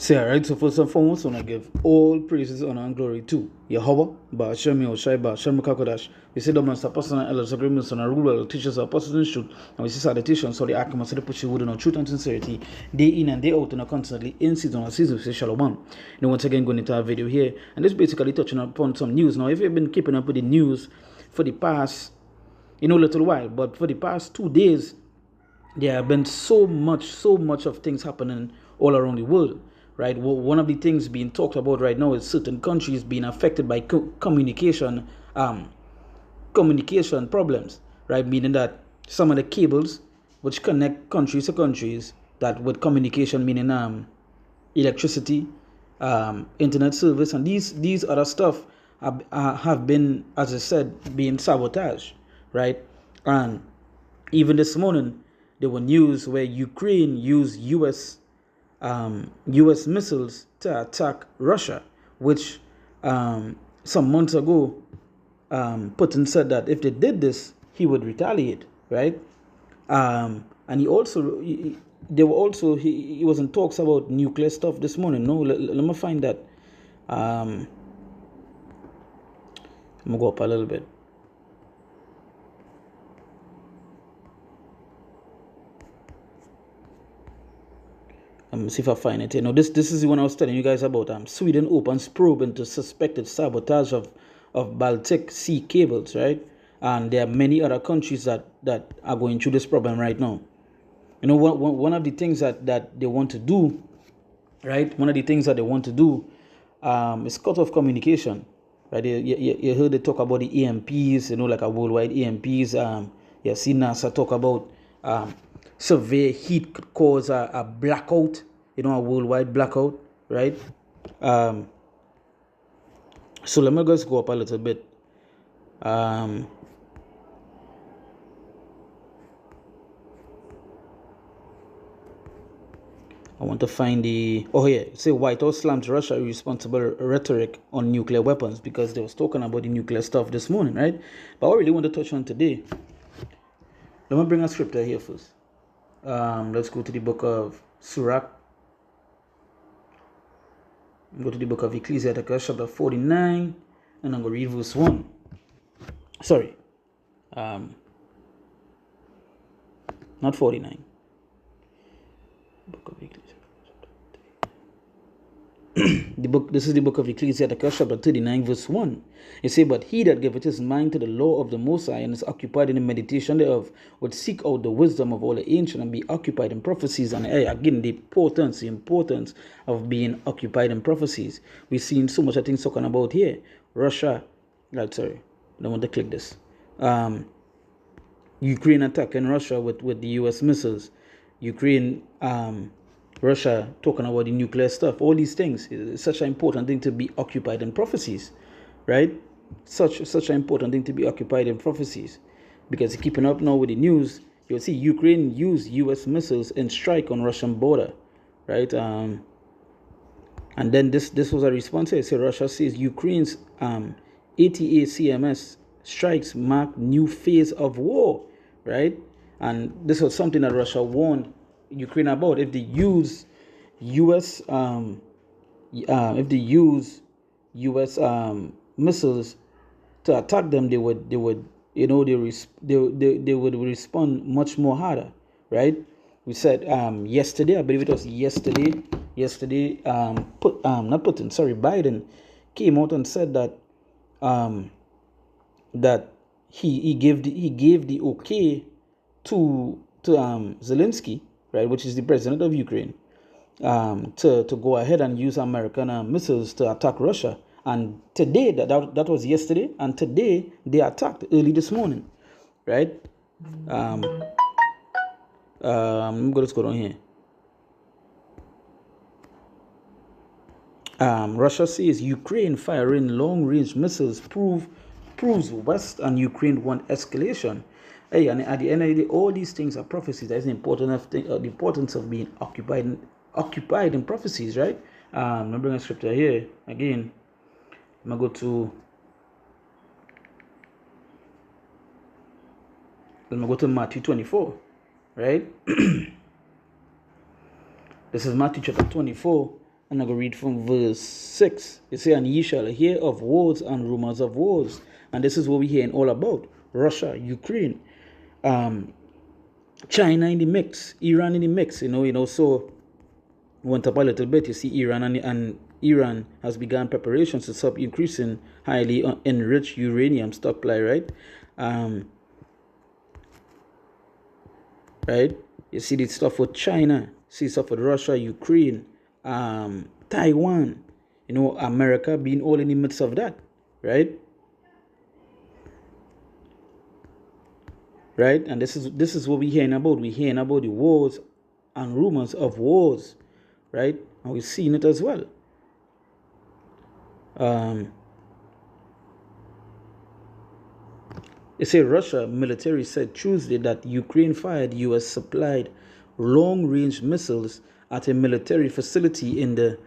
Say, alright, so first and foremost, I want to give all praises, honor, and glory to Yahweh, Ba'ashem Yahushai, Ba'ashem Kakodash. We say, Domin, Apostle, and Elders, agreements, and rule, teachers, apostles, and truth. And we see salutations, so the Akim, so the push you wood on truth and sincerity, day in and day out, and constantly in season and season. We say, Shalom. And once again, going into our video here, and this basically touching upon some news. Now, if you've been keeping up with the news for the past, little while, but for the past 2 days, there have been so much of things happening all around the world, right? Well, one of the things being talked about right now is certain countries being affected by communication problems, right? Meaning that some of the cables which connect countries to countries, that with communication meaning electricity, internet service, and these other stuff have been, as I said, being sabotaged, right? And even this morning, there were news where Ukraine used U.S. missiles to attack Russia, which some months ago, Putin said that if they did this, he would retaliate, right? And he was in talks about nuclear stuff this morning. No, let me find that. I'm gonna go up a little bit. See if I find it. This is the one I was telling you guys about. Sweden opens probe into suspected sabotage of Baltic Sea cables, right? And there are many other countries that are going through this problem right now. One of the things that they want to do, right? One of the things that they want to do is cut off communication, right? You heard they talk about the EMPs, like a worldwide EMPs. You see NASA talk about severe heat could cause a blackout, a worldwide blackout, right? So let me just go up a little bit. I want to find say White House slams Russia irresponsible rhetoric on nuclear weapons, because they was talking about the nuclear stuff this morning, right? But what I really want to touch on today, let me bring a scripture here first. Let's go to the book of Sirach. Go to the book of Ecclesiasticus, chapter 49, and I'm going to read verse 1. Sorry. Not 49. Book of Ecclesiasticus. This is the book of Ecclesiasticus, chapter 39, verse 1. It says, but he that giveth his mind to the law of the Most High, and is occupied in the meditation thereof, would seek out the wisdom of all the ancient, and be occupied in prophecies. And again, the importance of being occupied in prophecies. We've seen so much of things talking about here. Russia, sorry, I don't want to click this. Ukraine attacking Russia with the U.S. missiles. Ukraine, Russia talking about the nuclear stuff. All these things. It's such an important thing to be occupied in prophecies, right? Such an important thing to be occupied in prophecies, because keeping up now with the news, you'll see Ukraine use U.S. missiles and strike on Russian border, right? And then this was a response here. So Russia says Ukraine's ATACMS strikes mark new phase of war, right? And this was something that Russia warned Ukraine about. If they use U.S. Missiles to attack them, they would respond much more harder, right? We said yesterday, I believe it was yesterday, Biden came out and said that that he gave the okay to Zelensky, right, which is the president of Ukraine, to go ahead and use American missiles to attack Russia. And today, that was yesterday, and today they attacked early this morning, right? I'm going to go down here. Russia says Ukraine firing long-range missiles proves West and Ukraine want escalation. Hey, and at the end of the day, all these things are prophecies. That's the importance of being occupied in prophecies, right? I'm bring a scripture here again. I'm gonna go to Matthew 24, right? This is Matthew chapter 24, I'm going to read from verse 6. It says, and ye shall hear of wars and rumors of wars. And this is what we're hearing all about. Russia, Ukraine, China in the mix, Iran in the mix, so went up a little bit. You see Iran and Iran has begun preparations to stop increasing highly enriched uranium supply, right? Right? You see this stuff with China, see stuff with Russia, Ukraine, Taiwan, America being all in the midst of that, right? Right? And this is what we're hearing about. We're hearing about the wars and rumors of wars, right? And we've seen it as well. It said Russia military said Tuesday that Ukraine fired U.S. supplied long-range missiles at a military facility in the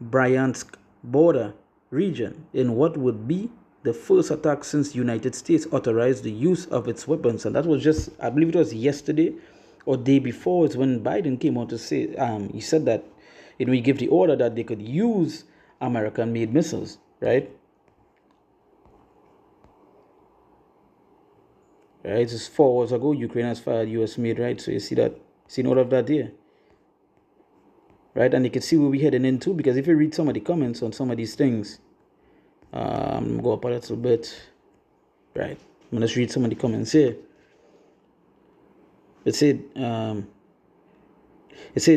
Bryansk border region in what would be the first attack since the United States authorized the use of its weapons. And that was just, I believe it was yesterday or day before, it's when Biden came out to say, he said that, he gave the order that they could use American-made missiles, right? Right, just 4 hours ago, Ukraine has fired US-made, right? So you see that, seen all of that there, right? And you can see where we're heading into, because if you read some of the comments on some of these things, I'm going to go up a little bit, right? I'm going to read some of the comments here. It said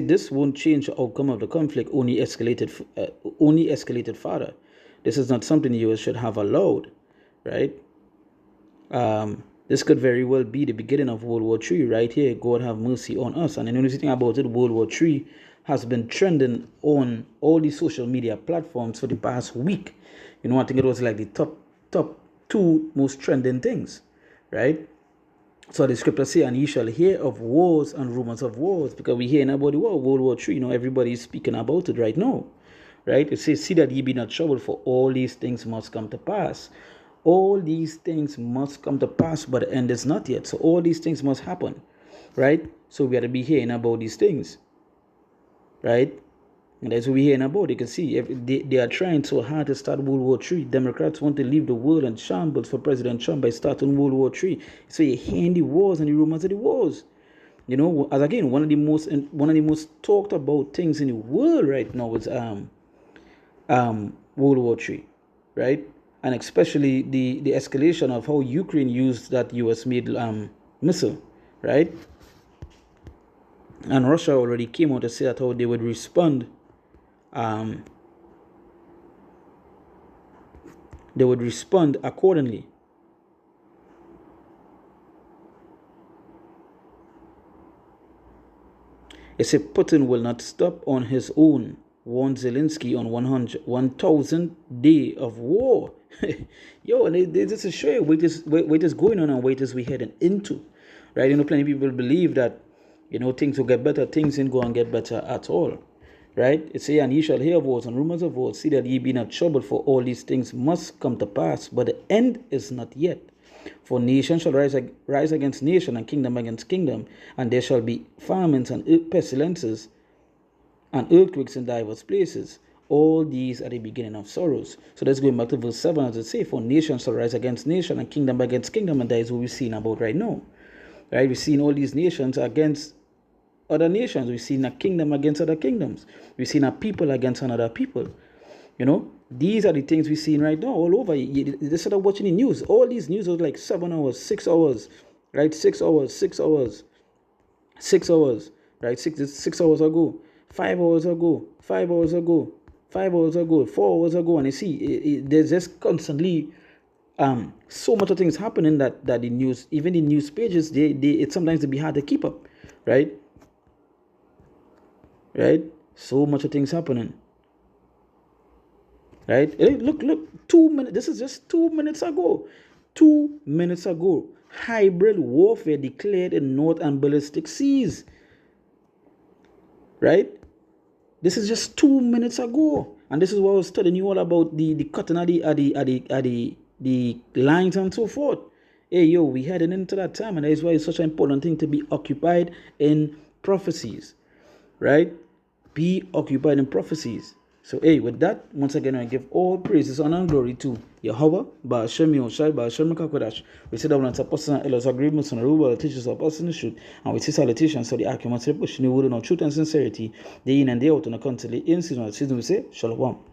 this won't change the outcome of the conflict, only escalated further. This is not something the US should have allowed, right? This could very well be the beginning of World War III right here. God have mercy on us. And the only thing about it, World War III has been trending on all the social media platforms for the past week. I think it was like the top 2 most trending things, right? So the scripture say, and ye shall hear of wars and rumors of wars, because we're hearing about the war, World War III. Everybody is speaking about it right now, right? It says, see that ye be not troubled, for all these things must come to pass. All these things must come to pass, but the end is not yet. So all these things must happen, right? So we got to be hearing about these things, right? And that's what we're hearing about. You can see they are trying so hard to start World War III. Democrats want to leave the world in shambles for President Trump by starting World War III. So you're hearing the wars and the rumors of the wars. As again, one of the most talked about things in the world right now is World War III, right? And especially the escalation of how Ukraine used that US-made missile, right? And Russia already came out to say that how they would respond. They would respond accordingly. It said Putin will not stop on his own, warned Zelensky on 1,000 day of war. Yo, and they just show you what is going on and what is we heading into, right? Plenty of people believe that, things will get better. Things ain't going to get better at all, right? It says, and ye shall hear of wars and rumors of wars. See that ye be not troubled, for all these things must come to pass, but the end is not yet. For nation shall rise against nation, and kingdom against kingdom, and there shall be famines and pestilences and earthquakes in diverse places. All these are the beginning of sorrows. So that's going back to verse 7, as it says, for nation shall rise against nation, and kingdom against kingdom, and that is what we're seeing about right now. Right? We're seeing all these nations against other nations. We've seen a kingdom against other kingdoms. We've seen a people against another people. These are the things we're seeing right now all over. They started watching the news. All these news was like 7 hours, 6 hours, right? 6 hours, 6 hours, 6 hours, right? 6 hours ago, 5 hours ago, 5 hours ago, 5 hours ago, 4 hours ago. And you see, there's just constantly so much of things happening that the news, even the news pages, it sometimes they be hard to keep up, right? Right? So much of things happening. Right? Look, 2 minutes. This is just 2 minutes ago. 2 minutes ago. Hybrid warfare declared in North and Ballistic Seas. Right? This is just 2 minutes ago. And this is what I was telling you all about the cutting of the lines and so forth. Hey, yo, we heading into that time, and that is why it's such an important thing to be occupied in prophecies. Right? Be occupied in prophecies. So, hey, with that, once again, I give all praises, honor, and glory to Yahweh, Ba'ashem Yoshai, Ba'ashem Kakodash. We say that when it's a person, Eloh's agreements on the rule, the teachers of us in the truth, and we see salutations for the arguments, pushing the word on truth and sincerity, day in and day out on the country, in season, we say, Shalom.